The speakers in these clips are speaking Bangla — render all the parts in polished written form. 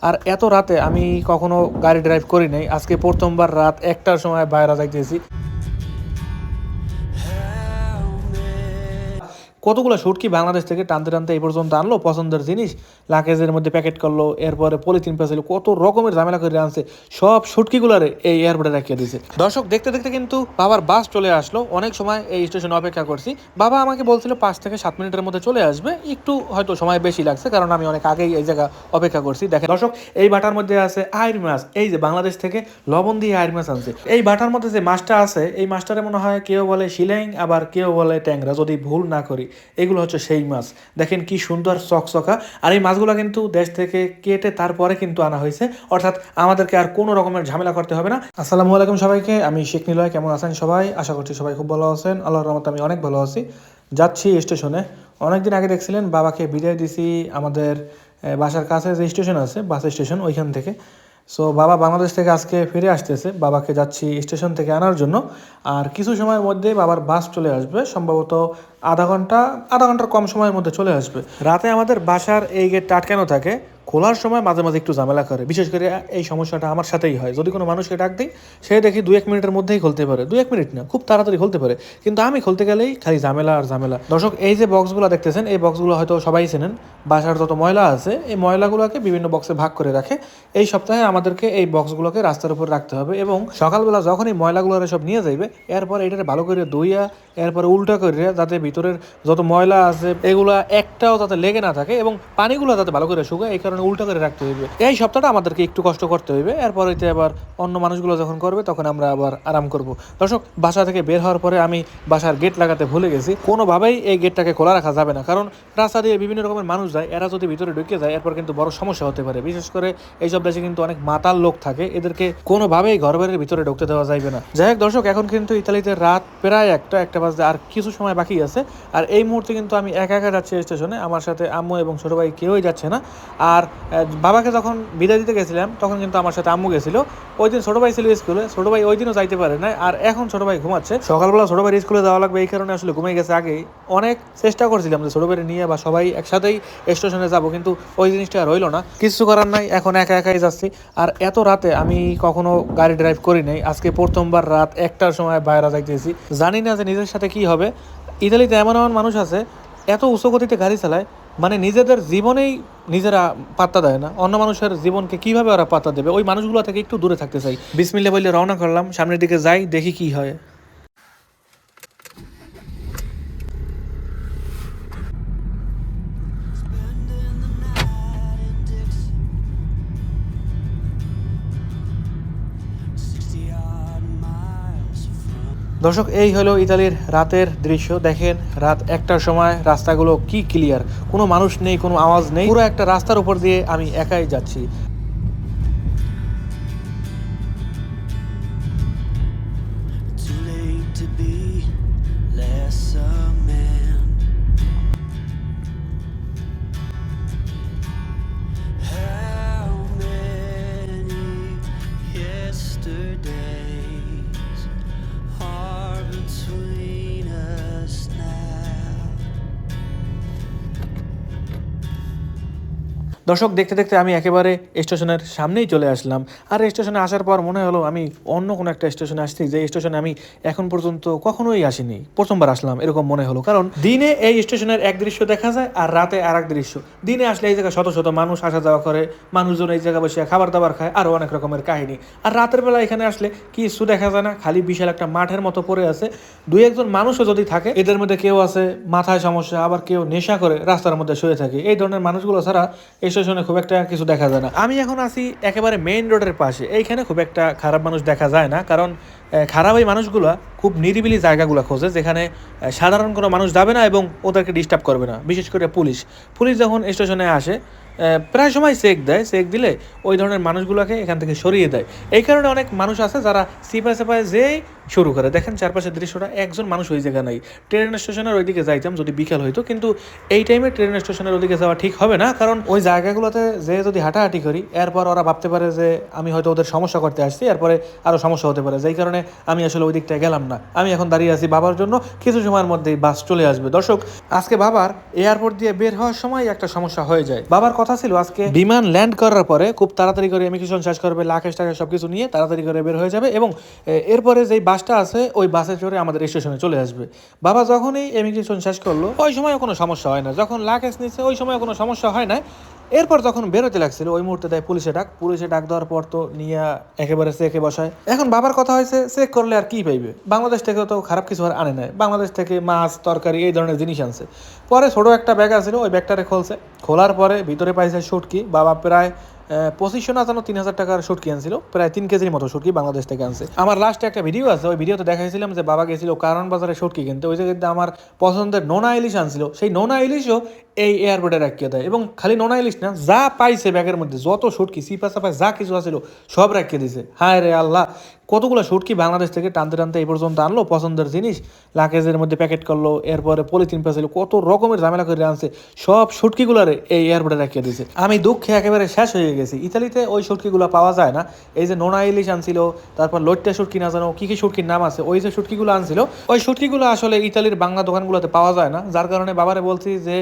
আর এত রাতে আমি কখনো গাড়ি ড্রাইভ করি নাই, আজকে প্রথমবার রাত 1টার সময় বাইরে যাইতেছি। কতগুলো শুটকি বাংলাদেশ থেকে টানতে টানতে এই পর্যন্ত আনলো, পছন্দের জিনিস লাকেজের মধ্যে প্যাকেট করলো, এরপরে পলিথিন পেঁচাইলো, কত রকমের ঝামেলা করে আনছে, সব শুটকিগুলারে এই এয়ারপোর্টে রাখিয়ে দিয়েছে। দর্শক দেখতে দেখতে কিন্তু বাবার বাস চলে আসলো, অনেক সময় এই স্টেশনে অপেক্ষা করছি। বাবা আমাকে বলছিল 5 থেকে 7 মিনিটের মধ্যে চলে আসবে, একটু হয়তো সময় বেশি লাগছে কারণ আমি অনেক আগেই এই জায়গা অপেক্ষা করছি। দেখেন দর্শক, এই বাটার মধ্যে আছে আইর মাছ, এই যে বাংলাদেশ থেকে লবণ দিয়ে আইর মাছ আনছে। এই বাটার মধ্যে যে মাছটা আছে, এই মাছটারে মনে হয় কেউ বলে শিলাইং, আবার কেউ বলে ট্যাংরা, যদি ভুল না করি। এগুলো হচ্ছে সেই মাছ, দেখেন কি সুন্দর চকচকা। আর এই মাছগুলো কিন্তু দেশ থেকে কেটে তারপরে কিন্তু আনা হয়েছে, অর্থাৎ আমাদেরকে আর কোনো রকমের ঝামেলা করতে হবে না। আসসালামু আলাইকুম সবাইকে, আমি শেখ নিলয়। কেমন আছেন সবাই? আশা করছি সবাই খুব ভালো আছেন। আল্লাহর রহমতে আমি অনেক ভালো আছি। যাচ্ছি স্টেশনে। অনেকদিন আগে দেখছিলেন বাবাকে বিদায় দিছি আমাদের বাসার কাছে যে স্টেশন আছে, বাস স্টেশন, ওইখান থেকে। সো বাবা বাংলাদেশ থেকে আজকে ফিরে আসতেছে, বাবাকে যাচ্ছি স্টেশন থেকে আনার জন্য। আর কিছু সময়ের মধ্যে বাবার বাস চলে আসবে, সম্ভবত আধা ঘন্টার কম সময়ের মধ্যে চলে আসবে। রাতে আমাদের বাসার এই গেটটা আটকানো থাকে, খোলার সময় মাঝে মাঝে একটু ঝামেলা করে। বিশেষ করে এই সমস্যাটা আমার সাথেই হয়, যদি কোনো মানুষকে ডাক দিই সে দেখি 2-1 মিনিটের মধ্যেই খুলতে পারে, 2-1 মিনিট না, খুব তাড়াতাড়ি খুলতে পারে, কিন্তু আমি খুলতে গেলেই খালি ঝামেলা আর ঝামেলা। দর্শক, এই যে বক্সগুলো দেখতেছেন, এই বক্সগুলো হয়তো সবাই চেনেন। বাসার যত ময়লা আছে, এই ময়লাগুলোকে বিভিন্ন বক্সে ভাগ করে রাখে। এই সপ্তাহে আমাদেরকে এই বক্সগুলোকে রাস্তার উপর রাখতে হবে, এবং সকালবেলা যখন এই ময়লাগুলো সব নিয়ে যাইবে, এরপর এটাকে ভালো করে ধুইয়া এরপরে উল্টা করে, যাতে ভিতরের যত ময়লা আছে এগুলা একটাও যাতে লেগে না থাকে, এবং পানিগুলো যাতে ভালো করে শুকায়, এই কারণে উল্টা করে রাখতে হইবে। এই সপ্তাহটা আমাদেরকে একটু কষ্ট করতে হইবে, এরপর হইতে আবার অন্য মানুষগুলো যখন করবে তখন আমরা আবার আরাম করব। দর্শক, বাসা থেকে বের হওয়ার পরে আমি বাসার গেট লাগাতে ভুলে গেছি। কোনোভাবেই এই গেটটাকে খোলা রাখা যাবে না, কারণ রাস্তা দিয়ে বিভিন্ন রকমের মানুষ যায়, এরা যদি ভিতরে ঢুকে যায় এরপর কিন্তু বড় সমস্যা হতে পারে। বিশেষ করে এইসব দেশে কিন্তু অনেক মাতাল লোক থাকে, এদেরকে কোনোভাবেই ঘরবাড়ির ভিতরে ঢুকতে দেওয়া যাবে না। যাই হোক দর্শক, এখন কিন্তু ইতালিতে রাত প্রায় একটা বাজে, আর কিছু সময় বাকি আছে। আর এই মুহূর্তে কিন্তু আমি একা একা যাচ্ছি স্টেশনে, আমার সাথে আম্মু এবং ছোটো ভাই কেউই যাচ্ছে না। আর বাবাকে যখন বিদায় দিতে গেছিলাম তখন কিন্তু আমার সাথে আম্মু গেছিল। ওই দিন ছোটো ভাই ছিল স্কুলে, ছোটো ভাই ওই দিনও যাইতে পারে না, আর এখন ছোটো ভাই ঘুমাচ্ছে। সকালবেলা ছোটো ভাই স্কুলে যাওয়া লাগবে, এই কারণে আসলে ঘুমিয়ে গেছে আগেই। অনেক চেষ্টা করছিলাম যে ছোটো ভাই নিয়ে বা সবাই একসাথেই স্টেশনে যাব, কিন্তু ওই জিনিসটা আর হইলো না। কিছু করার নাই, এখন একা একাই যাচ্ছি। আর এত রাতে আমি কখনো গাড়ি ড্রাইভ করি নাই, আজকে প্রথমবার রাত 1টার সময় বাইরে যাইতেছি। জানি না যে নিজের সাথে কি হবে। ইতালিতে এমন এমন মানুষ আছে এত উচ্চ গতিতে গাড়ি চালায়, মানে নিজেদের জীবনেই নিজেরা পাত্তা দেয় না, অন্য মানুষের জীবনকে কিভাবে ওরা পাত্তা দেবে। ওই মানুষগুলো থেকে একটু দূরে থাকতে চাই। বিসমিল্লাহ বলে রওনা করলাম, সামনের দিকে যাই, দেখি কি হয়। দর্শক, এই হলো ইতালির রাতের দৃশ্য। দেখেন রাত 1টার সময় রাস্তাগুলো কি ক্লিয়ার, কোনো মানুষ নেই, কোনো আওয়াজ নেই, পুরো একটা রাস্তার উপর দিয়ে আমি একাই যাচ্ছি। Too late to be less a man. How many yesterdays are between us now? দর্শক, দেখতে দেখতে আমি একেবারে স্টেশনের সামনেই চলে আসলাম। আর স্টেশনে আসার পর মনে হলো আমি অন্য কোনো একটা স্টেশনে আসছি, যে স্টেশনে আমি এখন পর্যন্ত কখনোই আসিনি, প্রথমবার আসলাম এরকম মনে হলো। কারণ দিনে এই স্টেশনের এক দৃশ্য দেখা যায়, আর রাতে আর এক দৃশ্য। দিনে আসলে এই জায়গায় শত শত মানুষ আসা যাওয়া করে, মানুষজন এই জায়গায় বসে খাবার দাবার খায়, আরও অনেক রকমের কাহিনী। আর রাতের বেলা এখানে আসলে কিছু দেখা যায় না, খালি বিশাল একটা মাঠের মতো পড়ে আছে। 2-1 জন মানুষও যদি থাকে, এদের মধ্যে কেউ আছে মাথায় সমস্যা, আবার কেউ নেশা করে রাস্তার মধ্যে শুয়ে থাকে। এই ধরনের মানুষগুলো ছাড়া স্টেশনে খুব একটা কিছু দেখা যায় না। আমি এখন আছি একেবারে মেইন রোডের পাশে, এইখানে খুব একটা খারাপ মানুষ দেখা যায় না, কারণ খারাপ এই মানুষগুলো খুব নিরিবিলি জায়গাগুলো খোঁজে, যেখানে সাধারণ কোনো মানুষ যাবে না এবং ওদেরকে ডিস্টার্ব করবে না। বিশেষ করে পুলিশ যখন স্টেশনে আসে প্রায় সময় চেক দিলে ওই ধরনের মানুষগুলোকে এখান থেকে সরিয়ে দেয়। এই কারণে অনেক মানুষ আছে যারা সিপায় যেই শুরু করে। দেখেন চারপাশের দৃশ্যটা, একজন মানুষ ওই জায়গা নাই। ট্রেন স্টেশনের ওইদিকে যাইতাম যদি বিকেল হইতো, কিন্তু এই টাইমে ট্রেন স্টেশনের ওইদিকে যাওয়া ঠিক হবে না, কারণ ওই জায়গাগুলোতে যে যদি হাঁটাহাঁটি করি এরপর ওরা ভাবতে পারে যে আমি হয়তো ওদের সমস্যা করতে আসছি, এরপরে আরও সমস্যা হতে পারে। যেই কারণে আমি আসলে ওই দিকটায় গেলাম না। আমি এখন দাঁড়িয়ে আছি বাবার জন্য, কিছু সময়ের মধ্যেই বাস চলে আসবে। দর্শক, আজকে বাবার এয়ারপোর্ট দিয়ে বের হওয়ার সময় একটা সমস্যা হয়ে যায়। বাবার কথা কথা ছিল আজকে বিমান ল্যান্ড করার পরে খুব তাড়াতাড়ি করে ইমিগ্রেশন শেষ করবে, লাখেশ টাকা সবকিছু নিয়ে তাড়াতাড়ি করে বের হয়ে যাবে এবং এরপরে যেই বাসটা আছে ওই বাসে চড়ে আমাদের স্টেশনে চলে আসবে। বাবা যখনই ইমিগ্রেশন শেষ করলো ওই সময় কোনো সমস্যা হয় না, যখন লাখেশ নিচ্ছে ওই সময় কোনো সমস্যা হয় না। এরপর যখন বেরোতে লাগছিল ওই মুহূর্তে দেয় পুলিশে ডাক দেওয়ার পর তো নিয়ে একেবারে চেকে বসায়। এখন বাবার কথা হয়েছে চেক করলে আর কি পাইবে, বাংলাদেশ থেকে তো খারাপ কিছু আর আনে নাই, বাংলাদেশ থেকে মাছ তরকারি এই ধরনের জিনিস আনছে। পরে ছোট একটা ব্যাগ আছিল ওই ব্যাগটারে খুলছে, খোলার পরে ভিতরে পাইছে শুটকি। বাবা প্রায় 2500 না জানো 3000 টাকার শুটকি আনছিল, প্রায় 3 কেজির মতো শুটকি বাংলাদেশ থেকে আনছে। আমার লাস্টে একটা ভিডিও আছে, ওই ভিডিওতে দেখাইছিলাম যে বাবা গেছিল কারণ বাজারে শুটকি কিনতে, ওই জায়গায় আমার পছন্দের নোনা ইলিশ আনছিল, সেই নোনা ইলিশও এই এয়ারপোর্টে রাখিয়ে দেয়। এবং খালি নোনা ইলিশ না, যা পাইছে ব্যাগের মধ্যে যত শুটকি সিপা চাপা যা কিছু আছিল সব রাখিয়ে দিছে। হায় রে আল্লাহ, কতগুলো শুটকি বাংলাদেশ থেকে টানতে টানতে এই পর্যন্ত আনলো, পছন্দের জিনিস লাকেজের মধ্যে প্যাকেট করলো, এরপরে পলিথিন পেঁচাইল, কত রকমের ঝামেলা করে আনছে, সব শুটকিগুলারে এই এয়ারপোর্টে রাখিয়ে দিয়েছে। আমি দুঃখে একেবারে শেষ হয়ে গেছি। ইতালিতে ওই শুটকিগুলো পাওয়া যায় না, এই যে নোনা ইলিশ আনছিল, তারপর লইট্টা শুটকি না জানো কি কি শুটকির নাম আছে, ওই যে শুটকিগুলো আনছিল ওই শুটকিগুলো আসলে ইতালির বাংলা দোকানগুলোতে পাওয়া যায় না। যার কারণে বাবারে বলছি যে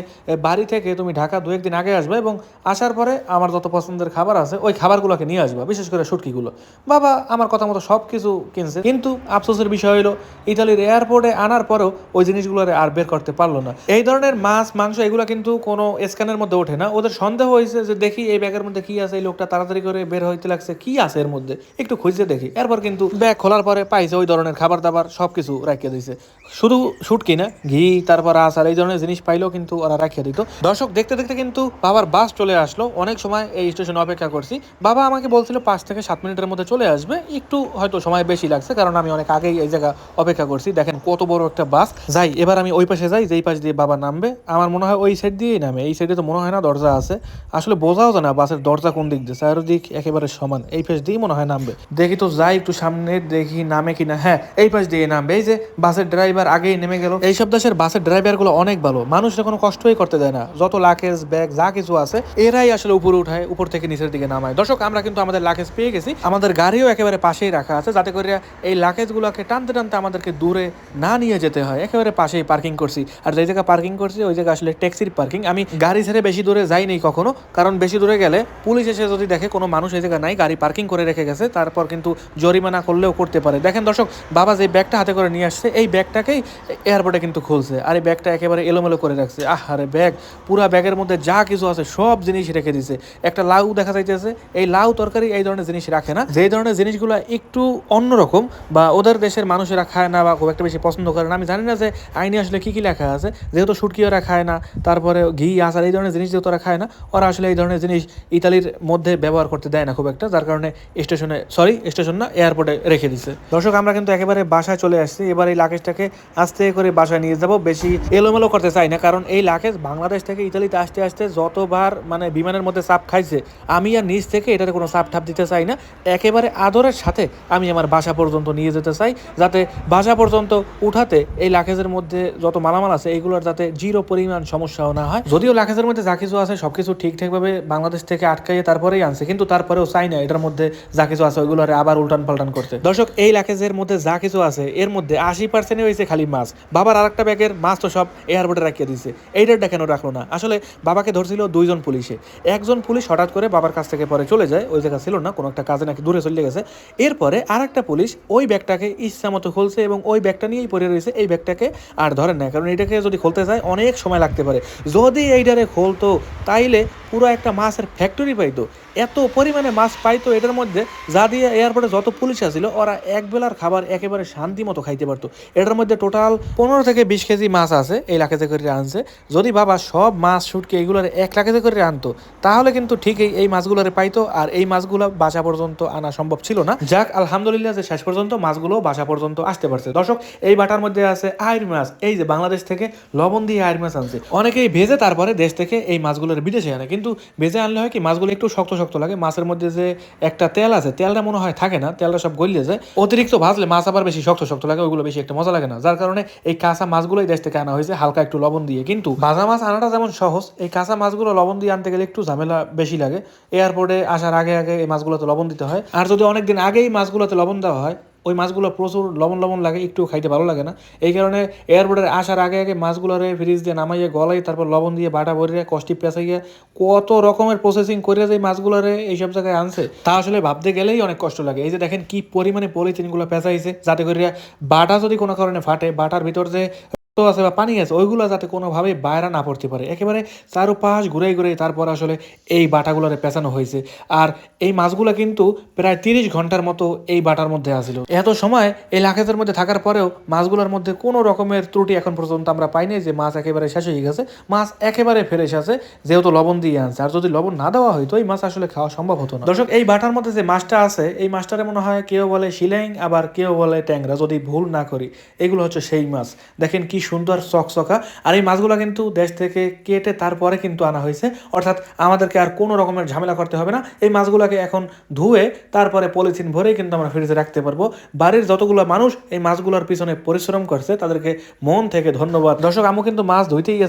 বাড়ি থেকে তুমি ঢাকা 2-1 দিন আগে আসবে এবং আসার পরে আমার যত পছন্দের খাবার আছে ওই খাবারগুলোকে নিয়ে আসবা, বিশেষ করে শুটকিগুলো। বাবা আমার কথা মতো সব কিছু কিনছে, কিন্তু আফসোসের বিষয় হলো ইতালির এয়ারপোর্টে আনার পরেও ওই জিনিসগুলো আর বের করতে পারলো না। এই ধরনের মাছ মাংস এগুলো কিন্তু কোনো স্ক্যানের মধ্যে ওঠে না। ওদের সন্দেহ হয়েছে যে দেখি এই ব্যাগের মধ্যে কি আছে, এই লোকটা তাড়াতাড়ি করে বের হইতে লাগছে, কি আছে এর মধ্যে একটু খুঁজে দেখি। এরপর কিন্তু ব্যাগ খোলার পরে পাইছে ওই ধরনের খাবার দাবার সবকিছু রাখিয়ে দিয়েছে। শুধু শুটকি না, ঘি তারপর আচার এই ধরনের জিনিস পাইলেও কিন্তু ওরা রাখিয়ে দিত। দর্শক দেখতে দেখতে কিন্তু বাবার বাস চলে আসলো। অনেক সময় এই স্টেশনে অপেক্ষা করছি। বাবা আমাকে বলছিল 5 থেকে 7 মিনিটের মধ্যে চলে আসবে, একটু হয়তো সময় বেশি লাগছে কারণ আমি অনেক আগেই এই জায়গা অপেক্ষা করছি। দেখেন কত বড় একটা বাস। যাই এবার আমি ওই পাশে যাই, যেই পাশ দিয়ে বাবা নামবে। আমার মনে হয় ওই সাইড দিয়েই নামে, এই সাইডে তো মনে হয় না দরজা আছে, আসলে বোঝাও যায় না বাসের দরজা কোন দিক দিয়ে, চারিদিক একেবারে সমান, এই পাশ দিয়েই মনে হয় নামবে। দেখি তো যাই একটু সামনে দেখি নামে কিনা, হ্যাঁ এই পাশ দিয়ে নামবে। এই যে বাসের ড্রাইভার আগেই নেমে গেল। এইসব দেশের বাসের ড্রাইভার গুলো অনেক ভালো, মানুষরা কোনো কষ্টই করতে দেয় না, যত লাকেজ ব্যাগ যা কিছু আছে এরাই আসলে উপরে উঠায়, উপর থেকে নিচের দিকে নামায়। দর্শক আমরা কিন্তু আমাদের লাকেজ পেয়ে গেছি, আমাদের গাড়িও একেবারে পাশেই রাখা আছে, যাতে করে এই লাকেজ গুলোকে টানতে টানতে আমাদেরকে দূরে না নিয়ে যেতে হয়। একেবারে পাশেই পার্কিং করছি, আর যে জায়গা পার্কিং করছি ওই জায়গা আসলে ট্যাক্সির পার্কিং। আমি গাড়ি ছেড়ে বেশি দূরে যাইনি কখনো, কারণ বেশি দূরে গেলে পুলিশ এসে যদি দেখে কোনো মানুষ এই জায়গা নাই, গাড়ি পার্কিং করে রেখে গেছে, তারপর কিন্তু জরিমানা করলেও করতে পারে। দেখেন দর্শক, বাবা যে ব্যাগটা হাতে করে নিয়ে আসছে এই ব্যাগটাকেই এয়ারপোর্টে কিন্তু খুলছে, আর এই ব্যাগটা একেবারে এলোমেলো করে রাখছে। আরে ব্যাগ, পুরা ব্যাগের মধ্যে যা কিছু আছে সব জিনিস রেখে দিছে। একটা লাউ দেখা যাইতেছে, এই লাউ তরকারি এই ধরনের জিনিস রাখে না, যে ধরনের জিনিসগুলো একটু অন্যরকম বা ওদের দেশের মানুষেরা খায় না বা খুব একটা বেশি পছন্দ করে না। আমি জানি না যে আইনে আসলে কি কি লেখা আছে, যেহেতু শুটকি ওরা খায় না, তারপরে ঘি আচার এই ধরনের জিনিস যেহেতু ওরা খায় না, ওরা আসলে এই ধরনের জিনিস ইতালির মধ্যে ব্যবহার করতে দেয় না খুব একটা, যার কারণে স্টেশন না এয়ারপোর্টে রেখে দিছে। দর্শক আমরা কিন্তু একেবারে বাসায় চলে আসছি। এবার এই লাকেজটাকে আস্তে করে বাসায় নিয়ে যাব, বেশি এলোমেলো করতে চাই না, কারণ এই লাকেজ বাংলাদেশ থেকে ইতালিতে আসতে আসতে যতবার মানে বিমানের মধ্যে চাপ খাইছে, আমি আর নিচ থেকে এটাতে কোনো চাপ ঠাপ দিতে চাই না। একেবারে আদরের সাথে আমি আমার বাসা পর্যন্ত নিয়ে যেতে চাই, যাতে বাসা পর্যন্ত উঠাতে এই লাকেজের মধ্যে যত মালামাল আছে এইগুলোর যাতে জিরো পরিমাণ সমস্যাও না হয়। যদিও লাকেজের মধ্যে যা কিছু আছে সবকিছু ঠিকঠাকভাবে বাংলাদেশ থেকে আটকাইয়ে তারপরেই আনছে, কিন্তু তারপরেও চাই না এটার মধ্যে যা কিছু আছে ওইগুলো আবার উল্টান পাল্টান করতে। দর্শক এই লাকেজের মধ্যে যা কিছু আছে এর মধ্যে 80% হয়েছে খালি মাছ। বাবার আরেকটা ব্যাগের মাছ তো সব এয়ারপোর্টে রাখিয়ে দিয়েছে, এইটা কেন রাখলো না? আসলে বাবাকে ধরছিল 2 জন পুলিশে, একজন পুলিশ হঠাৎ করে বাবার কাছ থেকে পরে চলে যায়, ওই জায়গা ছিল না, কোনো একটা কাজে নাকি দূরে চলে গেছে। এরপরে আরেকটা পুলিশ ওই ব্যাগটাকে ইচ্ছা মতো খুলছে এবং ওই ব্যাগটা নিয়েই পড়ে রয়েছে। এই ব্যাগটাকে আর ধরেন না, কারণ এটাকে যদি খুলতে যায় অনেক সময় লাগতে পারে। যদি এইটারে খুলতো তাইলে পুরো একটা মাছের ফ্যাক্টরি পাইতো, এত পরিমাণে মাছ পাইতো এটার মধ্যে, যা দিয়ে এয়ারপোর্টে যত পুলিশ আছিল ওরা এক বেলার খাবার একেবারে শান্তি মতো খাইতে পারতো। এটার মধ্যে টোটাল 15 থেকে 20 কেজি মাছ আছে, এই লাকেজে করে আনছে। যদি বাবা সব মাছ শুটকি এইগুলোর 1 লাকেজে করে আনতো তাহলে কিন্তু ঠিকই এই মাছগুলোরে পাইতো, আর এই মাছগুলো বাসা পর্যন্ত আনা সম্ভব ছিল না। যাক আলহামদুলিল্লাহ যে শেষ পর্যন্ত মাছগুলো বাসা পর্যন্ত আসতে পারছে। দর্শক এই বাটার মধ্যে আছে আইর মাছ, এই যে বাংলাদেশ থেকে লবণ দিয়ে আইর মাছ আনছে। অনেকেই ভেজে তারপরে দেশ থেকে এই মাছগুলোর বিদেশে আনে, কিন্তু ভেজে আনলে হয় কি মাছগুলো একটু শক্ত শক্ত লাগে, মাছের মধ্যে যে একটা তেল আছে তেলটা মনে হয় থাকে না, তেলটা সব গলিয়ে যায়। অতিরিক্ত ভাজলে মাছ আবার বেশি শক্ত শক্ত লাগে, ওইগুলো বেশি একটা মজা লাগে না, যার কারণে এই কাঁচা মাছগুলোই দেশ থেকে আনা হয়েছে হালকা একটু লবণ দিয়ে। কিন্তু ভাজা মাছ আনাটা যেমন সহজ, এই কাঁচা মাছগুলো লবণ দিয়ে আনতে গেলে একটু ঝামেলা বেশি লাগে। এয়ারপোর্টে আসার আগে আগে এই মাছগুলোতে লবণ দিতে হয়, আর যদি অনেকদিন আগেই মাছগুলোতে লবণ দেওয়া হয় ওই মাছগুলো প্রচুর লবণ লবণ লাগে, একটু খাইতে ভালো লাগে না। এই কারণে এয়ারপোর্টের আসার আগে আগে মাছগুলোরে ফ্রিজ দিয়ে নামাইয়ে গলাই তারপর লবণ দিয়ে বাটা ভরিয়ে কষ্টি পেঁচাইয়া কত রকমের প্রসেসিং করে যে মাছগুলোরে এইসব জায়গায় আনছে তা আসলে ভাবতে গেলেই অনেক কষ্ট লাগে। এই যে দেখেন কি পরিমাণে পলিথিনগুলো পেঁচাইছে যাতে করে বাটা যদি কোনো কারণে ফাটে, বাটার ভিতর যে আছে বা পানি আছে ওইগুলো যাতে কোনোভাবে বাইরে না পড়তে পারে, একেবারে চারোপাশ ঘুরে ঘুরে তারপর আসলে এই বাটাগুলোরে পেঁচানো হয়েছে। আর এই মাছগুলো কিন্তু প্রায় 30 ঘন্টার মতো এই বাটার মধ্যে আসিল। এত সময় এই লাকেজের মধ্যে থাকার পরেও মাছগুলোর মধ্যে কোনো রকমের ত্রুটি এখন পর্যন্ত আমরা পাইনি যে মাছ একেবারে শেষ হয়ে গেছে। মাছ একেবারে ফ্রেশ আছে যেহেতু লবণ দিয়ে আনছে, আর যদি লবণ না দেওয়া হয়তো এই মাছ আসলে খাওয়া সম্ভব হতো না। দর্শক, এই বাটার মধ্যে যে মাছটা আছে এই মাছটারে মনে হয় কেউ বলে শিলাইং আবার কেউ বলে ট্যাংরা, যদি ভুল না করি। এগুলো হচ্ছে সেই মাছ, দেখেন কি সুন্দর চকচকা। আর এই মাছগুলো কিন্তু দেশ থেকে কেটে তারপরে কিন্তু আনা হয়েছে, অর্থাৎ আমাদেরকে আর কোনো রকমের ঝামেলা করতে হবে না। এই মাছগুলোকে এখন ধুয়ে তারপরে পলিথিন ভরেই কিন্তু আমরা ফ্রিজে রাখতে পারবো। বাড়ির যতগুলো মানুষ এই মাছগুলোর পিছনে পরিশ্রম করছে তাদেরকে মন থেকে ধন্যবাদ। দর্শক, আমু কিন্তু মাছ ধুইতেই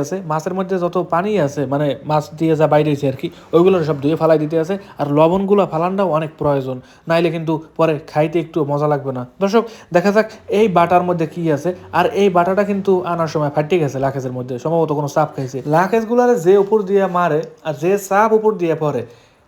আছে। মাছের মধ্যে যত পানি আছে মানে মাছ দিয়ে যা বাইরে হয়েছে আর কি, ওইগুলো সব ধুয়ে ফালাই দিতে আছে। আর লবণগুলো ফালানটাও অনেক প্রয়োজন, নাইলে কিন্তু পরে খাইতে একটু মজা লাগবে না। দর্শক, দেখা যাক এই বাটার মধ্যে কি আছে। আর এই বাটাটা কিন্তু আনার সময় ফাটিয়ে গেছে লাকেজের মধ্যে, সম্ভবত কোনো চাপ খাইছে। লাকেজগুলারে যে উপর দিয়ে মারে আর যে চাপ উপর দিয়ে পড়ে,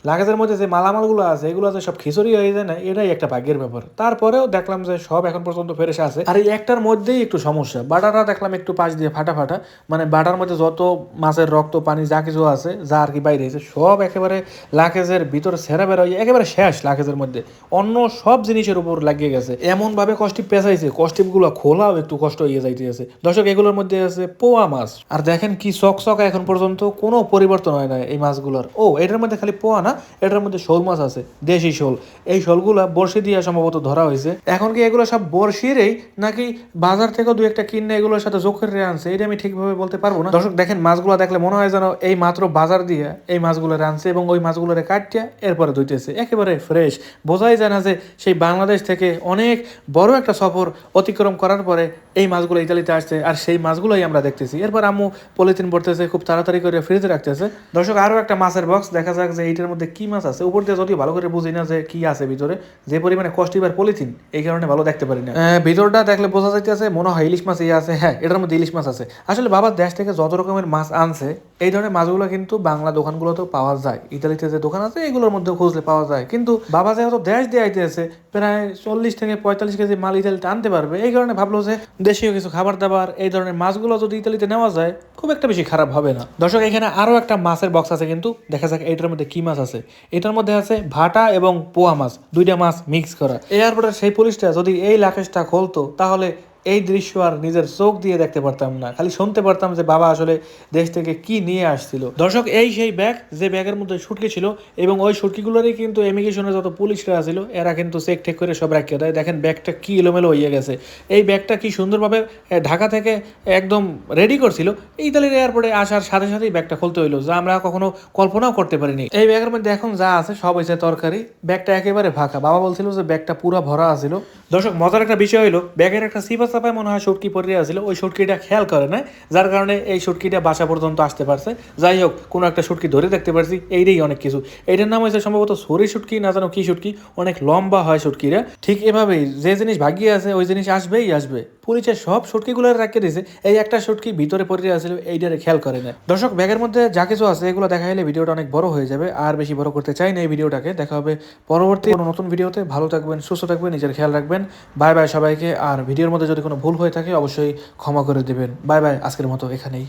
লাগেজের মধ্যে যে মালামালগুলো আছে এগুলো যে সব খিচুড়ি হয়ে যায় না, এটাই একটা ভাগ্যের ব্যাপার। তারপরেও দেখলাম যে সব এখন পর্যন্ত ফ্রেশ আছে। আর এই একটার মধ্যেই একটু সমস্যা, বাটাটা দেখলাম একটু পাশ দিয়ে ফাটা ফাটা, মানে বাটার মধ্যে যত মাছের রক্ত পানি যা কিছু আছে যা আর কি বাইরে হয়েছে সব একেবারে লাকেজের ভিতরে সেরা বের হয়ে একেবারে শেষ। লাকেজের মধ্যে অন্য সব জিনিসের উপর লাগিয়ে গেছে, এমনভাবে কষ্টিপ পেঁচাইছে কষ্টিপগুলো খোলাও একটু কষ্ট হয়ে যাইতে আছে। দর্শক, এগুলোর মধ্যে আছে পোয়া মাছ, আর দেখেন কি চকচকা, এখন পর্যন্ত কোনো পরিবর্তন হয় না এই মাছগুলোর। ও, এটার মধ্যে খালি পোয়া না, এটার মধ্যে শোল মাছ আছে, দেশি শোল। এই শোলগুলা বড়শি দিয়ে সম্ভবত ধরা হয়েছে। এখন কি এগুলো সব বড়শিরেই নাকি বাজার থেকে দু একটা কিনে এগুলোর সাথে যোগ করে আনছে, এটা আমি ঠিকভাবে বলতে পারবো না। দর্শক, দেখেন মাছগুলো দেখলে মনে হয় যেন এই মাত্র বাজার দিয়ে এই মাছগুলো আনছে এবং ওই মাছগুলোরে কাটিয়া এরপরে ধুইতেছে, একেবারে ফ্রেশ। বোঝাই যায় না যে সেই বাংলাদেশ থেকে অনেক বড় একটা সফর অতিক্রম করার পরে এই মাছগুলো ইতালিতে আসছে। আর সেই মাছগুলোই আমরা দেখতেছি। এরপর আম্মু পলিথিন ভরতেছে, খুব তাড়াতাড়ি করে ফ্রিজে রাখতেছে। দর্শক, আরো একটা মাছের বক্স, দেখা যাক যে এইটার মধ্যে কি মাছ আছে। উপর দিয়ে যদি ভালো করে বুঝি না যে কি আছে ভিতরে, যে পরিমাণে কষ্টিবার পলিথিন এই কারণে ভালো দেখতে পারি না। ভিতরটা দেখলে বোঝা যাইতেছে মনে হয় ইলিশ মাছ আছে। হ্যাঁ, এটার মধ্যে ইলিশ মাছ আছে। আসলে বাবার দেশ থেকে যত রকমের মাছ আনছে এই ধরনের মাছগুলো কিন্তু বাংলা দোকানগুলোতেও পাওয়া যায়। ইতালিতে যে দোকান আছে এগুলোর মধ্যে খুঁজলে পাওয়া যায়, কিন্তু বাবা যেহেতু দেশ দিয়ে আইতেছে প্রায় 40 থেকে 45 কেজি মাল ইতালিতে আনতে পারবে, এই কারণে ভাবলো যে দেশীয় কিছু খাবার দাবার এই ধরনের মাছগুলো যদি ইতালিতে নেওয়া যায় খুব একটা বেশি খারাপ হবে না। দর্শক, এখানে আরো একটা মাছের বক্স আছে, কিন্তু দেখা যাক এইটার মধ্যে কি মাছ আছে। এটার মধ্যে আছে ভাটা এবং পোয়া মাছ, দুইটা মাছ মিক্স করা। এয়ারপোর্টের সেই পুলিশটা যদি এই লাকেজটা খুলতো তাহলে এই দৃশ্য আর নিজের চোখ দিয়ে দেখতে পারতাম না, খালি শুনতে পারতাম যে বাবা আসলে দেশ থেকে কি নিয়ে আসছিল। দর্শক, এই সেই ব্যাগ যে ব্যাগের মধ্যে শুটকি ছিল, এবং ওই শুটকিগুলোরই কিন্তু ইমিগ্রেশনের যত পুলিশরা ছিল এরা কিন্তু চেক টেক করে সব রাখিয়ে দেয়। দেখেন ব্যাগটা কি এলোমেলো হয়ে গেছে। এই ব্যাগটা কি সুন্দরভাবে ঢাকা থেকে একদম রেডি করছিল, ইতালির এয়ারপোর্টে আসার সাথে সাথেই ব্যাগটা খুলতে হইলো, যা আমরা কখনো কল্পনাও করতে পারিনি। এই ব্যাগের মধ্যে এখন যা আছে সব হয়েছে তরকারি, ব্যাগটা একেবারে ফাঁকা। বাবা বলছিল যে ব্যাগটা পুরো ভরা আছিল। দর্শক, মজার একটা বিষয় হইলো ব্যাগের একটা সিপা চাপায় মনে হয় শুটকি পড়ে আসছিল, ওই শুটকিটা খেয়াল করে না, যার কারণে এই শুটকিটা বাসা পর্যন্ত আসতে পারছে। যাই হোক, কোনো একটা শুটকি ধরে দেখতে পারছি, এইটাই অনেক কিছু। এইটার নাম হয়েছে সম্ভবত সরি শুটকি, না জানো কি শুটকি, অনেক লম্বা হয় শুটকিরা। ঠিক এভাবেই যে জিনিস ভাগ্যে আছে ওই জিনিস আসবেই আসবে। পুলিশের সব শুটকিগুলো রাখিয়ে দিয়েছে, এই একটা শুটকি ভিতরে পড়ে আসছিল, এইটারে খেয়াল করে না। দর্শক, ব্যাগের মধ্যে যা কিছু আছে এগুলো দেখাইলে ভিডিওটা অনেক বড় হয়ে যাবে, আর বেশি বড় করতে চাই না এই ভিডিওটাকে। দেখা হবে পরবর্তী কোনো নতুন ভিডিওতে। ভালো থাকবেন, সুস্থ থাকবেন, নিজের খেয়াল রাখবেন। বাই বাই সবাইকে। আর ভিডিওর মধ্যে যদি কোনো ভুল হয়ে থাকে অবশ্যই ক্ষমা করে দেবেন। বাই বাই, আজকের মতো এখানেই।